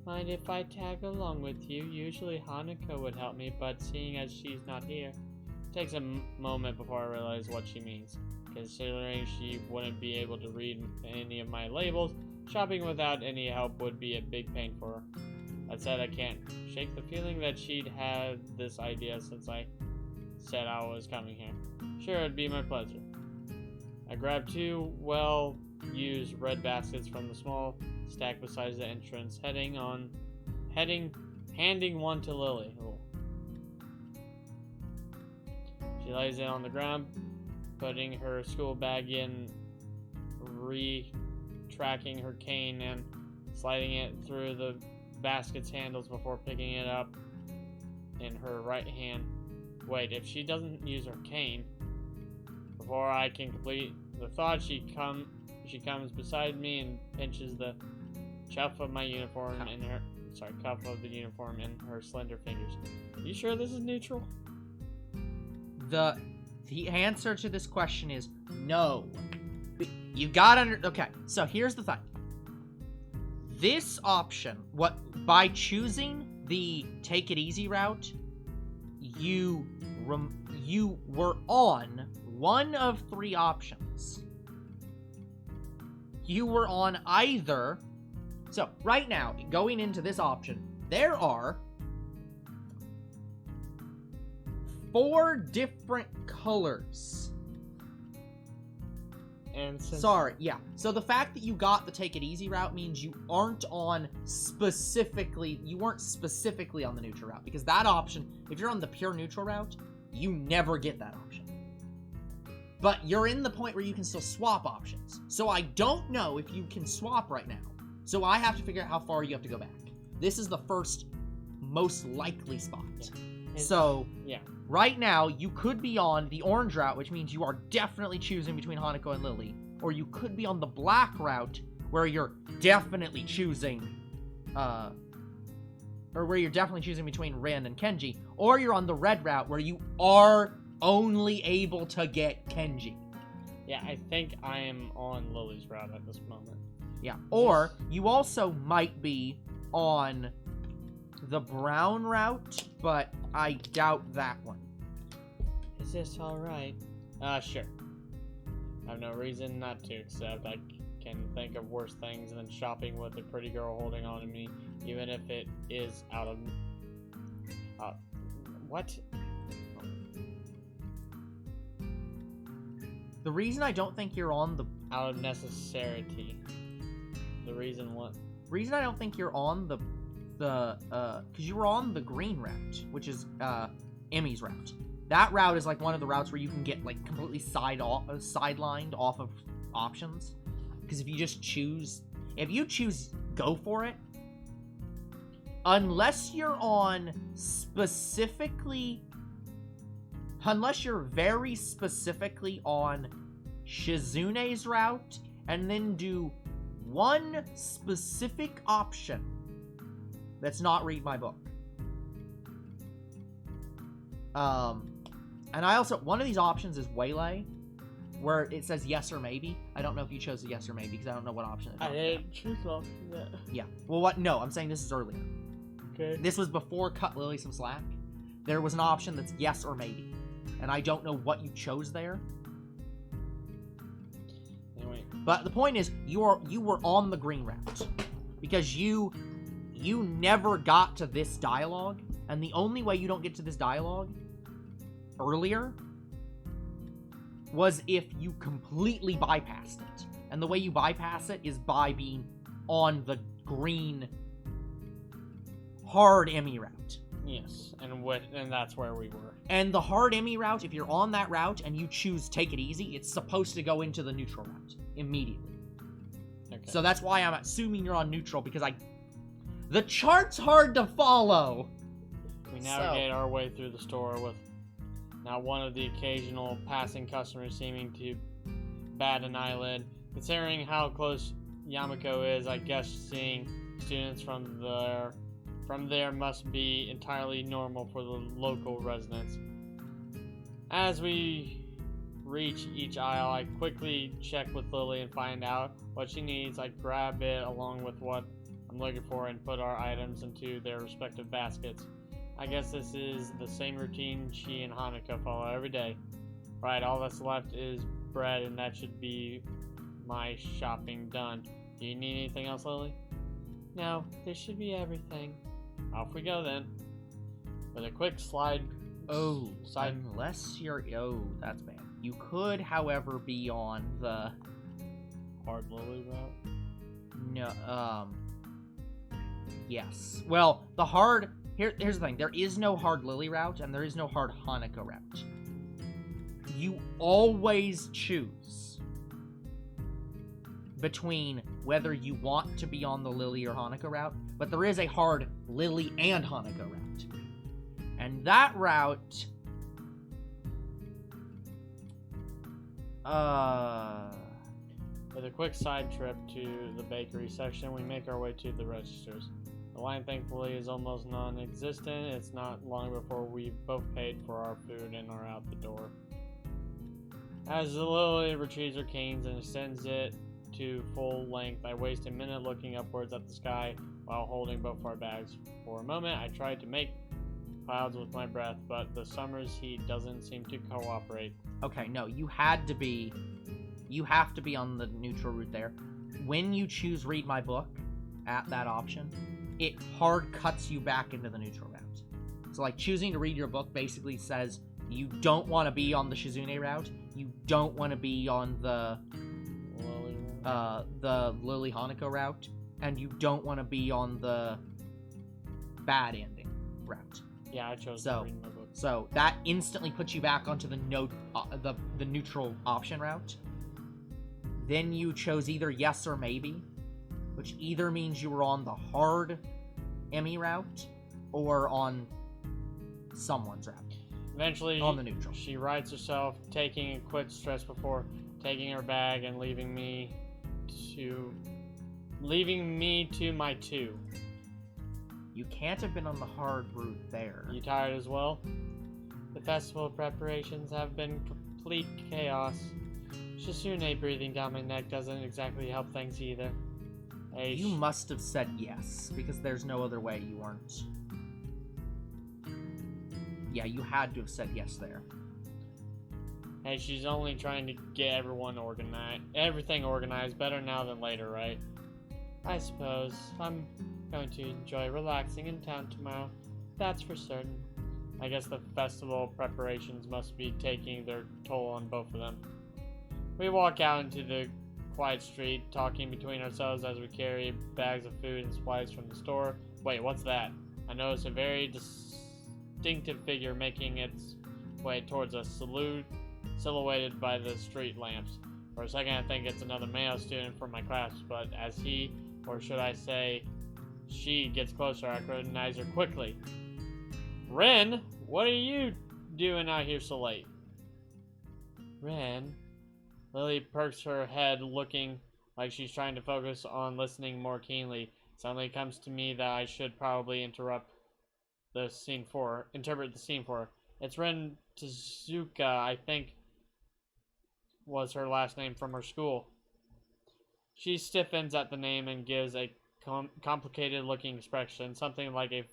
Mind if I tag along with you? Usually Hanuko would help me, but seeing as she's not here, it takes a moment before I realize what she means. Considering she wouldn't be able to read any of my labels, shopping without any help would be a big pain for her. That said, I can't shake the feeling that she'd had this idea since I said I was coming here. Sure, it'd be my pleasure. I grabbed 2 well-used red baskets from the small stack beside the entrance, handing one to Lily. Oh. She lays it on the ground, putting her school bag in, retracking her cane and sliding it through the basket's handles before picking it up in her right hand. Wait, if she doesn't use her cane, before I can complete the thought, she comes beside me and pinches the cuff of my uniform in her cuff of the uniform in her slender fingers. You sure this is neutral? The answer to this question is no. You got okay, so here's the thing. This option, by choosing the take it easy route, you were on one of 3 options. You were on either. So right now, going into this option, there are 4 different colors. And So the fact that you got the take it easy route means you weren't specifically on the neutral route, because that option, if you're on the pure neutral route, you never get that option. But you're in the point where you can still swap options. So I don't know if you can swap right now. So I have to figure out how far you have to go back. This is the first most likely spot. So right now, you could be on the orange route, which means you are definitely choosing between Hanako and Lily. Or you could be on the black route, where you're definitely choosing, between Rin and Kenji. Or you're on the red route, where you are only able to get Kenji. Yeah, I think I am on Lily's route at this moment. Yeah, or you also might be on the brown route, but I doubt that one. Is this alright? Sure. I have no reason not to, except I can think of worse things than shopping with a pretty girl holding on to me, even if it is out of... what? The reason I don't think you're on the... Out of necessity. The reason what? Reason I don't think you're on the because you were on the green route, which is Emmy's route. That route is like one of the routes where you can get like completely sidelined off of options. Because if you choose go for it, unless you're very specifically on Shizune's route, and then do one specific option that's not read my book. And I also, one of these options is Waylay, where it says yes or maybe. I don't know if you chose a yes or maybe, because I don't know what option it's I didn't choose option that. Yeah. Well, what? No, I'm saying this is earlier. Okay. This was before Cut Lily some slack. There was an option that's yes or maybe. And I don't know what you chose there. Anyway. But the point is, you were on the green route. Because you never got to this dialogue. And the only way you don't get to this dialogue earlier was if you completely bypassed it. And the way you bypass it is by being on the green hard Emmy route. Yes, and that's where we were. And the hard Emmy route, if you're on that route and you choose take it easy, it's supposed to go into the neutral route immediately. Okay. So that's why I'm assuming you're on neutral, because the chart's hard to follow. We navigate our way through the store with not one of the occasional passing customers seeming to bat an eyelid. Considering how close Yamako is, I guess seeing students from there must be entirely normal for the local residents. As we reach each aisle, I quickly check with Lily and find out what she needs. I grab it along with what I'm looking for and put our items into their respective baskets. I guess this is the same routine she and Hanukkah follow every day. Right, all that's left is bread, and that should be my shopping done. Do you need anything else, Lily? No, this should be everything. Off we go then. With a quick slide. Oh, unless you're... Oh, that's bad. You could, however, be on the... Hard Lily route? No, yes. Well, the hard... Here's the thing. There is no hard Lily route, and there is no hard Hanukkah route. You always choose between whether you want to be on the Lily or Hanukkah route, but there is a hard Lily and Hanukkah route. And that route... With a quick side trip to the bakery section, we make our way to the registers. The line, thankfully, is almost non-existent. It's not long before we've both paid for our food and are out the door. As the Lily retrieves her canes and extends it to full length, I waste a minute looking upwards at the sky while holding both our bags. For a moment, I tried to make clouds with my breath, but the summer's heat doesn't seem to cooperate. Okay, no, you have to be on the neutral route there. When you choose read my book at that option, it hard cuts you back into the neutral route. So like choosing to read your book basically says you don't want to be on the Shizune route, you don't want to be on the Lily Hanukkah route, and you don't want to be on the bad ending route. Yeah, I chose to read my book. So that instantly puts you back onto the the neutral option route. Then you chose either yes or maybe, which either means you were on the hard Emmy route or on someone's route. Eventually, on the neutral. She rights herself, taking a quick stretch before taking her bag and leaving me to my two. You can't have been on the hard route there. You tired as well? The festival preparations have been complete chaos. Shizune breathing down my neck doesn't exactly help things either. You must have said yes, because there's no other way you weren't. Yeah, you had to have said yes there. Hey, she's only trying to get everything organized. Better now than later, right? I suppose. I'm going to enjoy relaxing in town tomorrow. That's for certain. I guess the festival preparations must be taking their toll on both of them. We walk out into the quiet street, talking between ourselves as we carry bags of food and supplies from the store. Wait, what's that? I notice a very distinctive figure making its way towards us, silhouetted by the street lamps. For a second, I think it's another male student from my class, but as he, or should I say, she gets closer, I recognize her quickly. Ren, what are you doing out here so late? Ren? Lily perks her head, looking like she's trying to focus on listening more keenly. Suddenly it comes to me that I should probably interpret the scene for her. It's Ren Tezuka, I think was her last name from her school. She stiffens at the name and gives a complicated-looking expression, something like a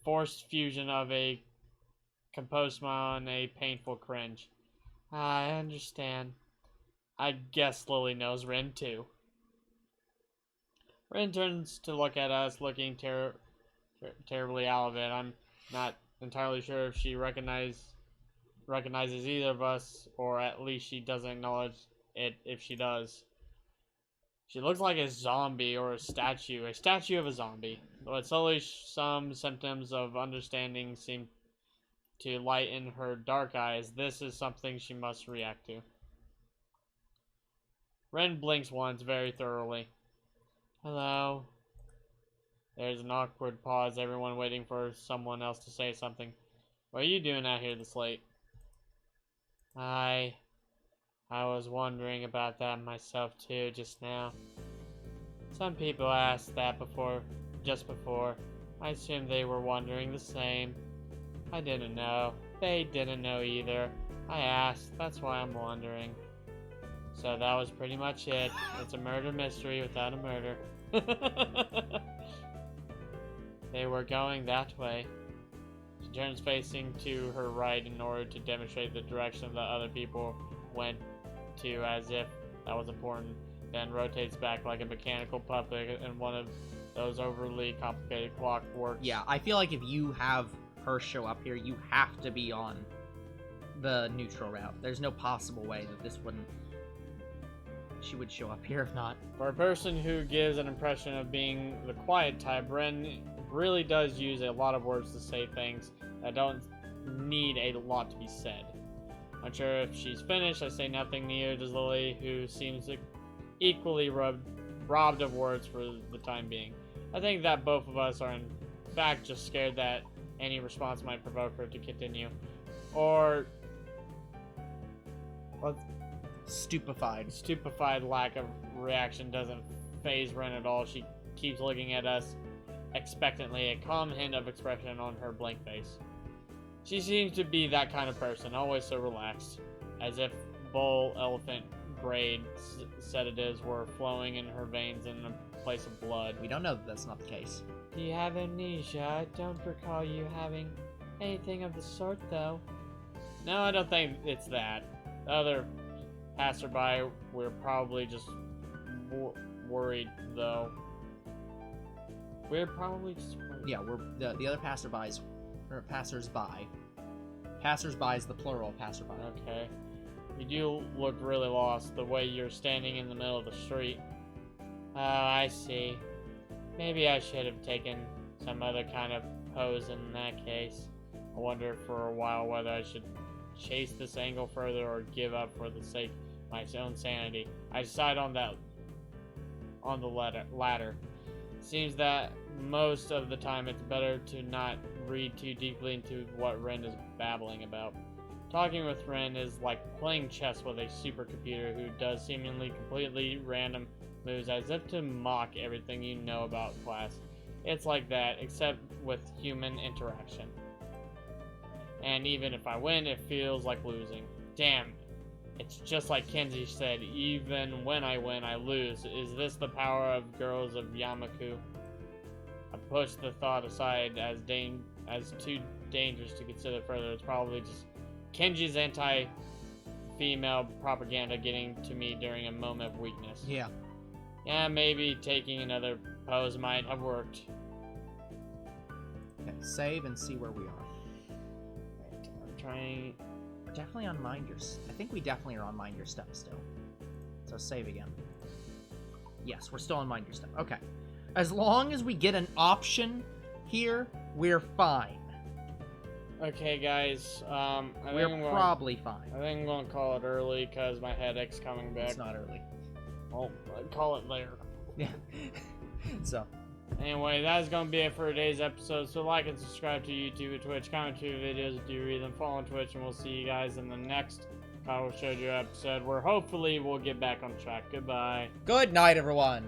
forced fusion of a composed smile and a painful cringe. I understand. I guess Lily knows Ren too. Ren turns to look at us, looking terribly out of it. I'm not entirely sure if she recognizes either of us, or at least she doesn't acknowledge it if she does. She looks like a zombie or a statue of a zombie. But slowly some symptoms of understanding seem to light in her dark eyes. This is something she must react to. Ren blinks once very thoroughly. Hello. There's an awkward pause, everyone waiting for someone else to say something. What are you doing out here this late? I was wondering about that myself too just now. Some people asked that just before. I assumed they were wondering the same. I didn't know. They didn't know either. I asked. That's why I'm wondering. So that was pretty much it. It's a murder mystery without a murder. They were going that way. She turns facing to her right in order to demonstrate the direction the other people went to, as if that was important, then rotates back like a mechanical puppet in one of those overly complicated clockworks. Yeah, I feel like if you have her show up here, you have to be on the neutral route. There's no possible way that she would show up here if not. For a person who gives an impression of being the quiet type, Ren really does use a lot of words to say things that don't need a lot to be said. Unsure if she's finished, I say nothing, neither does Lily, who seems equally robbed of words for the time being. I think that both of us are in fact just scared that any response might provoke her to continue. Or stupefied lack of reaction doesn't faze Ren at all. She keeps looking at us expectantly, a calm hint of expression on her blank face. She seems to be that kind of person, always so relaxed, as if bull elephant grade sedatives were flowing in her veins in a place of blood. We don't know that that's not the case. Do you have amnesia? I don't recall you having anything of the sort, though. No, I don't think it's that. The other passerby, we're probably just worried, though. We're probably just worried. Yeah, we're the other passerbys, or passersby. Passersby is the plural of passerby. Okay. You do look really lost, the way you're standing in the middle of the street. Oh, I see. Maybe I should have taken some other kind of pose in that case. I wonder for a while whether I should chase this angle further or give up for the sake of my own sanity. I decide on the latter. Seems that most of the time it's better to not read too deeply into what Ren is babbling about. Talking with Ren is like playing chess with a supercomputer who does seemingly completely random moves as if to mock everything you know about class. It's like that, except with human interaction. And even if I win, it feels like losing. Damn, it's just like Kenji said, even when I win, I lose. Is this the power of girls of Yamaku? I push the thought aside as too dangerous to consider further. It's probably just Kenji's anti-female propaganda getting to me during a moment of weakness. Yeah. Yeah, maybe taking another pose might have worked. Okay, save and see where we are. I'm trying. Definitely on Mind Your... I think we definitely are on Mind Your Step still. So save again. Yes, we're still on Mind Your Step. Okay. As long as we get an option here, we're fine. Okay, guys. We're probably fine. I think I'm going to call it early because my headache's coming back. It's not early. Well, I'd call it later. Yeah. So. Anyway, that is going to be it for today's episode. So like and subscribe to YouTube and Twitch. Comment to videos if you read them. Follow on Twitch, and we'll see you guys in the next Katawa Shoujo episode, where hopefully we'll get back on track. Goodbye. Good night, everyone.